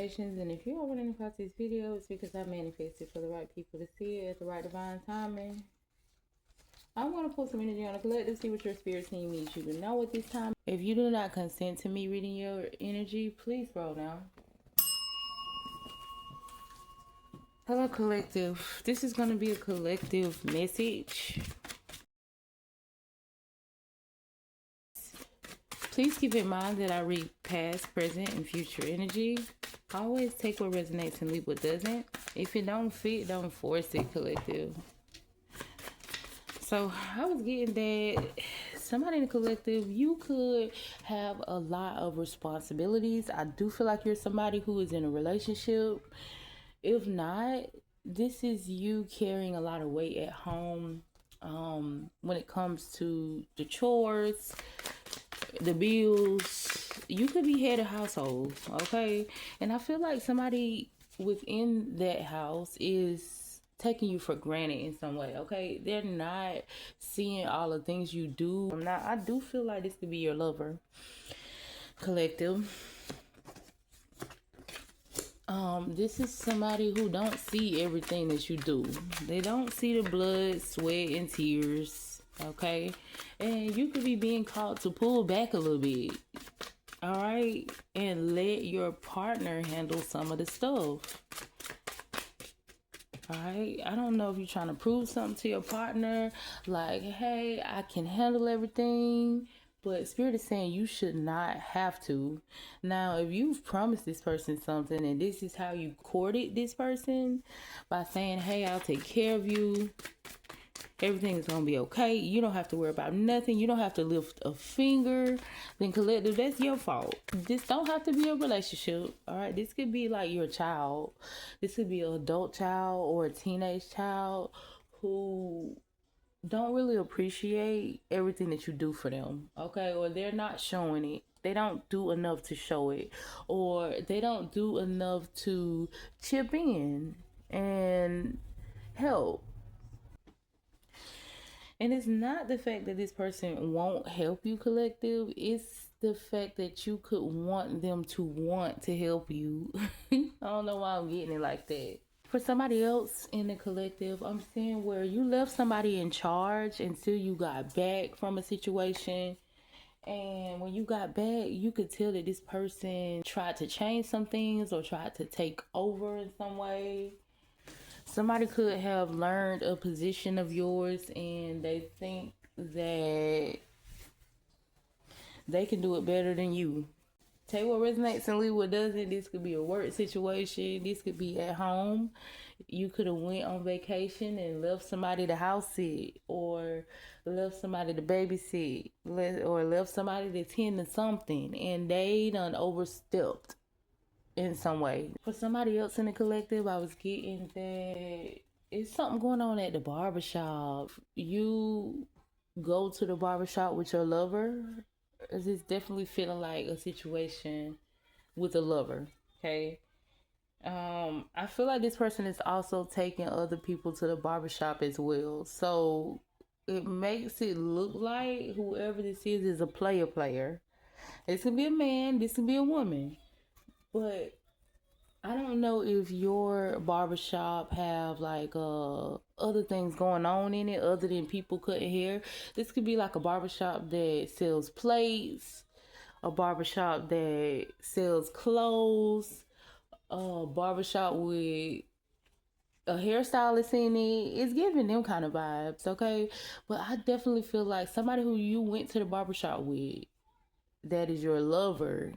manifestations, and if you're running across this video, it's because I manifested for the right people to see it at the right divine timing. I want to pull some energy on the collective, see what your spirit team needs you to know at this time. If you do not consent to me reading your energy, please roll now. Hello, collective. This is going to be a collective message. Please keep in mind that I read past, present, and future energy. Always take what resonates and leave what doesn't. If it don't fit, don't force it, collective. So I was getting that somebody in the collective, you could have a lot of responsibilities. I do feel like you're somebody who is in a relationship. If not, this is you carrying a lot of weight at home when it comes to the chores, the bills. You could be head of household, okay? And I feel like somebody within that house is taking you for granted in some way, okay? They're not seeing all the things you do. I do feel like this could be your lover, collective. This is somebody who don't see everything that you do. They don't see the blood, sweat, and tears, okay? And you could be being called to pull back a little bit, all right? And let your partner handle some of the stuff, all right? I don't know if you're trying to prove something to your partner, like, hey, I can handle everything. But Spirit is saying you should not have to. Now, if you've promised this person something and this is how you courted this person by saying, hey, I'll take care of you, everything is going to be okay, you don't have to worry about nothing, you don't have to lift a finger, then collective, that's your fault. This don't have to be a relationship, all right? This could be like your child. This could be an adult child or a teenage child who don't really appreciate everything that you do for them, okay? Or they're not showing it. They don't do enough to show it, or they don't do enough to chip in and help. And it's not the fact that this person won't help you, collective. It's the fact that you could want them to want to help you. I don't know why I'm getting it like that. For somebody else in the collective, I'm seeing where you left somebody in charge until you got back from a situation. And when you got back, you could tell that this person tried to change some things or tried to take over in some way. Somebody could have learned a position of yours and they think that they can do it better than you. Take what resonates and leave what doesn't. This could be a work situation. This could be at home. You could have went on vacation and left somebody to house sit, or left somebody to babysit, or left somebody to tend to something, and they done overstepped in some way. For somebody else in the collective, I was getting that it's something going on at the barbershop. You go to the barbershop with your lover. It's definitely feeling like a situation with a lover, okay? I feel like this person is also taking other people to the barbershop as well. So it makes it look like whoever this is a player. This could be a man, this could be a woman. But I don't know if your barbershop have like other things going on in it other than people cutting hair. This could be like a barbershop that sells plates, a barbershop that sells clothes, a barbershop with a hairstylist in it. It's giving them kind of vibes, okay? But I definitely feel like somebody who you went to the barbershop with, that is your lover,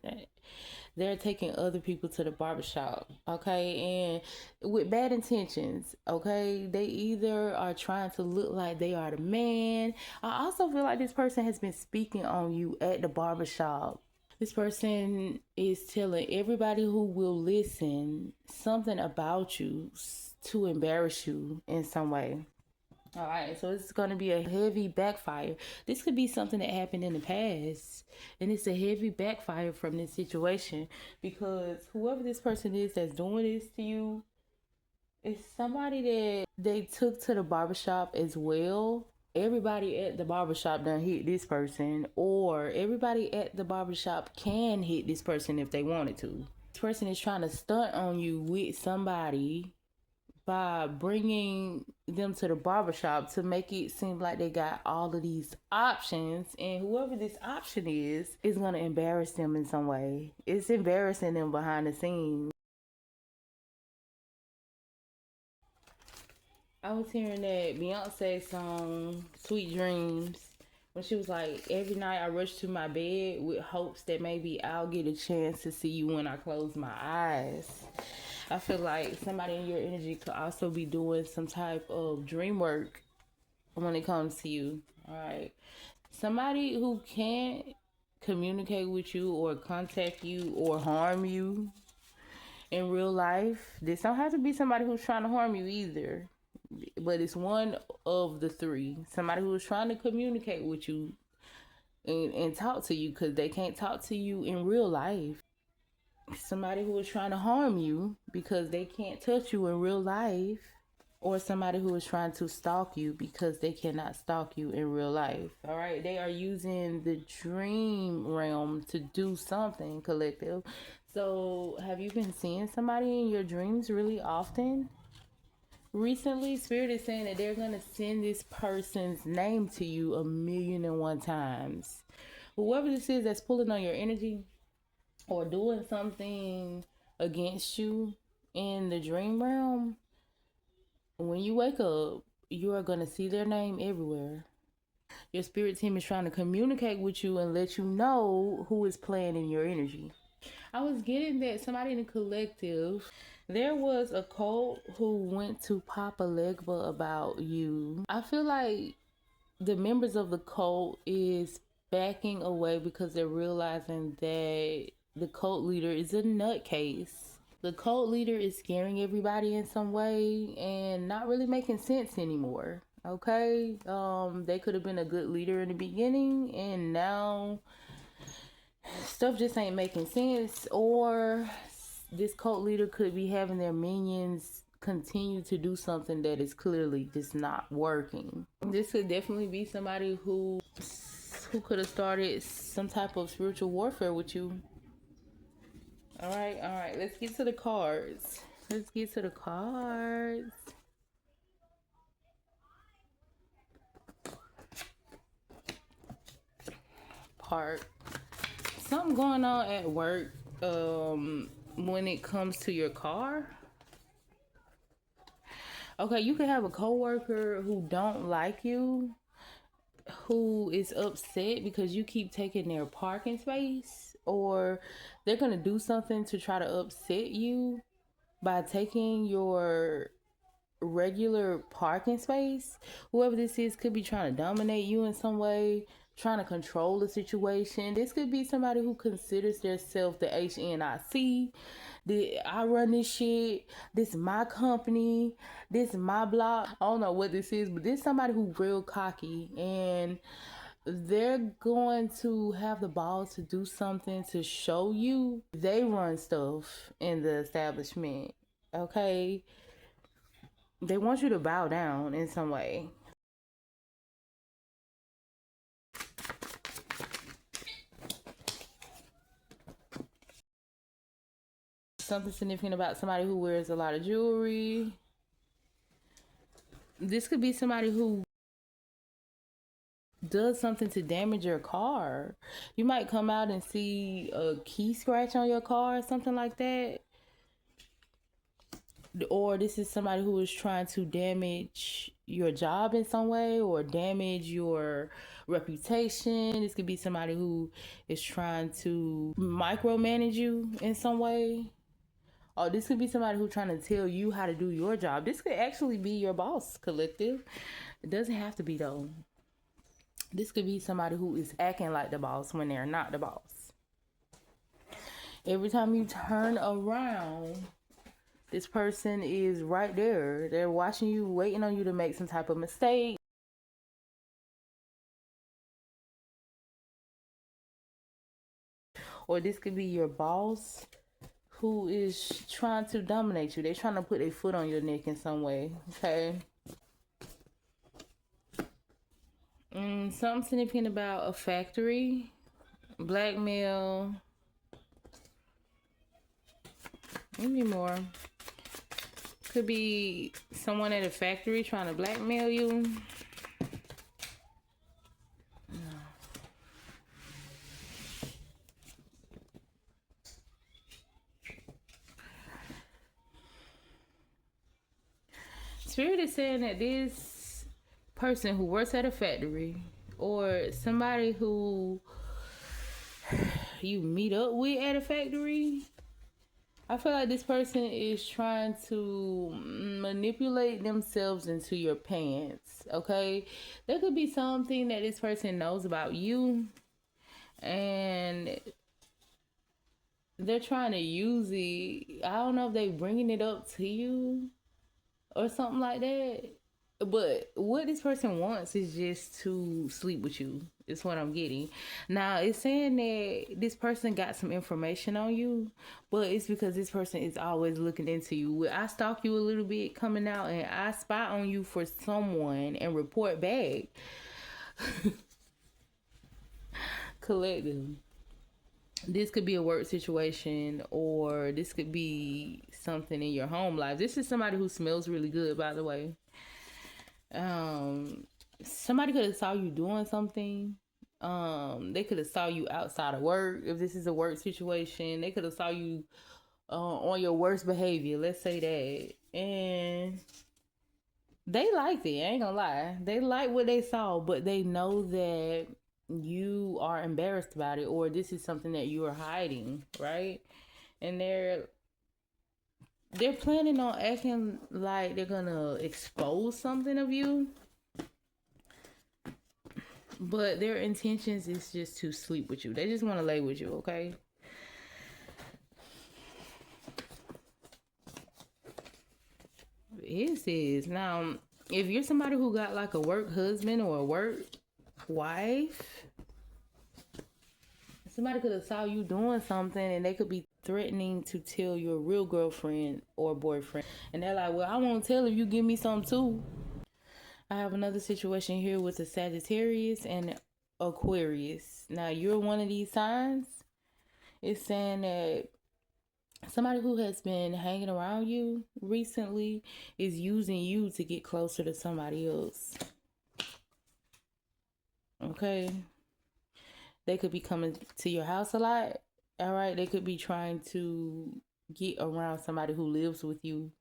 they're taking other people to the barbershop, okay? And with bad intentions, okay? They either are trying to look like they are the man. I also feel like this person has been speaking on you at the barbershop. This person is telling everybody who will listen something about you to embarrass you in some way. All right, so it's going to be a heavy backfire. This could be something that happened in the past, and it's a heavy backfire from this situation because whoever this person is that's doing this to you is somebody that they took to the barbershop as well. Everybody at the barbershop done hit this person, or everybody at the barbershop can hit this person if they wanted to. This person is trying to stunt on you with somebody by bringing them to the barbershop to make it seem like they got all of these options, and whoever this option is going to embarrass them in some way. It's embarrassing them behind the scenes. I was hearing that Beyonce song Sweet Dreams when she was like, every night I rush to my bed with hopes that maybe I'll get a chance to see you when I close my eyes. I feel like somebody in your energy could also be doing some type of dream work when it comes to you. All right. Somebody who can't communicate with you or contact you or harm you in real life. This don't have to be somebody who's trying to harm you either. But it's one of the three. Somebody who is trying to communicate with you and talk to you because they can't talk to you in real life. Somebody who is trying to harm you because they can't touch you in real life, or somebody who is trying to stalk you because they cannot stalk you in real life. All right, they are using the dream realm to do something, collective. So have you been seeing somebody in your dreams really often recently? Spirit is saying that they're going to send this person's name to you 1,000,001 times. Whoever this is that's pulling on your energy or doing something against you in the dream realm, when you wake up, you are going to see their name everywhere. Your spirit team is trying to communicate with you and let you know who is playing in your energy. I was getting that somebody in the collective, there was a cult who went to Papa Legba about you. I feel like the members of the cult is backing away because they're realizing that the cult leader is a nutcase. The cult leader is scaring everybody in some way and not really making sense anymore. Okay? They could have been a good leader in the beginning, and now stuff just ain't making sense. Or this cult leader could be having their minions continue to do something that is clearly just not working. This could definitely be somebody who could have started some type of spiritual warfare with you. All right, let's get to the cards. Let's get to the cards. Part. Something going on at work when it comes to your car. Okay, you could have a coworker who don't like you, who is upset because you keep taking their parking space, or they're gonna do something to try to upset you by taking your regular parking space. Whoever this is could be trying to dominate you in some way, trying to control the situation. This could be somebody who considers themselves the HNIC. I run this shit. This is my company. This is my block. I don't know what this is, but this is somebody who real cocky, and they're going to have the balls to do something to show you they run stuff in the establishment. Okay? They want you to bow down in some way. Something significant about somebody who wears a lot of jewelry. This could be somebody who does something to damage your car. You might come out and see a key scratch on your car or something like that. Or this is somebody who is trying to damage your job in some way or damage your reputation. This could be somebody who is trying to micromanage you in some way. Or this could be somebody who's trying to tell you how to do your job. This could actually be your boss, collective. It doesn't have to be, though. This could be somebody who is acting like the boss when they're not the boss. Every time you turn around, this person is right there. They're watching you, waiting on you to make some type of mistake. Or this could be your boss who is trying to dominate you. They're trying to put their foot on your neck in some way. Okay. Something significant about a factory, blackmail, Maybe more. Could be someone at a factory trying to blackmail you. Spirit is saying that this person who works at a factory or somebody who you meet up with at a factory, I feel like this person is trying to manipulate themselves into your pants, okay? There could be something that this person knows about you and they're trying to use it. I don't know if they bringing it up to you or something like that. But what this person wants is just to sleep with you. Is what I'm getting. Now it's saying that this person got some information on you, but it's because this person is always looking into you. I stalk you a little bit coming out and I spy on you for someone and report back. Collective. This could be a work situation or this could be something in your home life. This is somebody who smells really good, by the way. Somebody could have saw you doing something. They could have saw you outside of work. If this is a work situation, they could have saw you on your worst behavior. Let's say that, and they liked it. I ain't gonna lie. They like what they saw, but they know that you are embarrassed about it, or this is something that you are hiding, right? And they're planning on acting like they're gonna expose something of you, but their intentions is just to sleep with you. They just want to lay with you, okay? It says now, if you're somebody who got like a work husband or a work wife, somebody could have saw you doing something and they could be threatening to tell your real girlfriend or boyfriend, and they're like, well, I won't tell if you give me some too. I have another situation here with a Sagittarius and Aquarius. Now you're one of these signs. It's saying that somebody who has been hanging around you recently is using you to get closer to somebody else. Okay. They could be coming to your house a lot. All right. They could be trying to get around somebody who lives with you.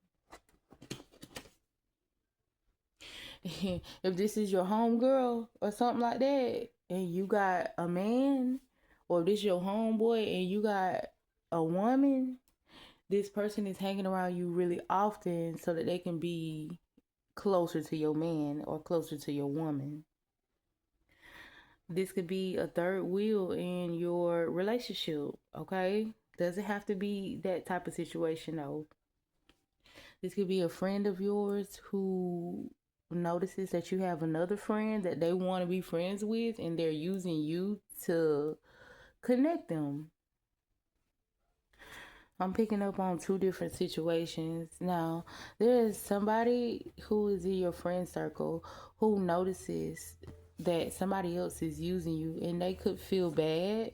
If this is your homegirl or something like that, and you got a man, or this your homeboy and you got a woman, this person is hanging around you really often so that they can be closer to your man or closer to your woman. This could be a third wheel in your relationship, okay? Doesn't have to be that type of situation though. This could be a friend of yours who notices that you have another friend that they want to be friends with and they're using you to connect them. I'm picking up on two different situations. Now, there is somebody who is in your friend circle who notices that somebody else is using you and they could feel bad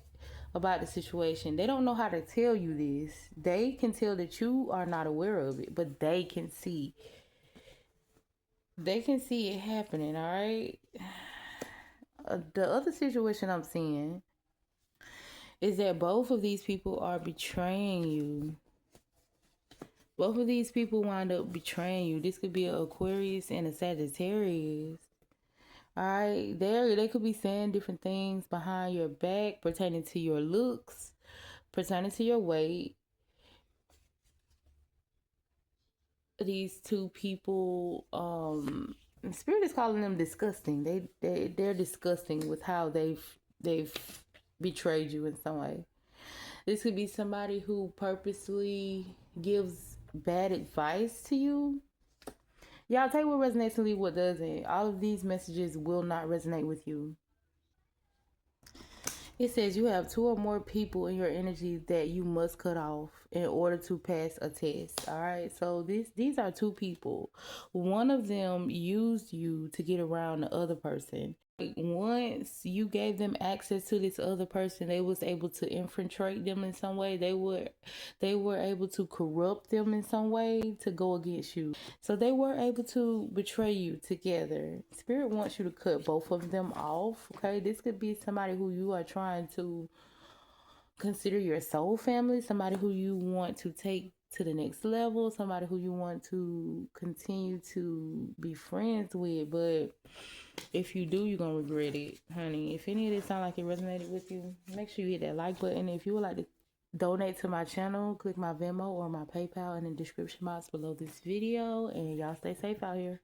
about the situation. They don't know how to tell you this. They can tell that you are not aware of it, but they can see. They can see it happening, all right? The other situation I'm seeing is that both of these people are betraying you. Both of these people wind up betraying you. This could be an Aquarius and a Sagittarius. Alright, they could be saying different things behind your back pertaining to your looks, pertaining to your weight. These two people, Spirit is calling them disgusting. They're disgusting with how they've betrayed you in some way. This could be somebody who purposely gives bad advice to you. Y'all take what resonates and leave what doesn't. All of these messages will not resonate with you. It says you have two or more people in your energy that you must cut off in order to pass a test. All right. So these are two people. One of them used you to get around the other person. once you gave them access to this other person, they was able to infiltrate them in some way. They were able to corrupt them in some way to go against you. So they were able to betray you together. Spirit wants you to cut both of them off. Okay, this could be somebody who you are trying to consider your soul family, somebody who you want to take to the next level, somebody who you want to continue to be friends with. But if you do, you're gonna regret it, honey. If any of this sound like it resonated with you, make sure you hit that like button. If you would like to donate to my channel, click my Venmo or my PayPal in the description box below this video. And y'all stay safe out here.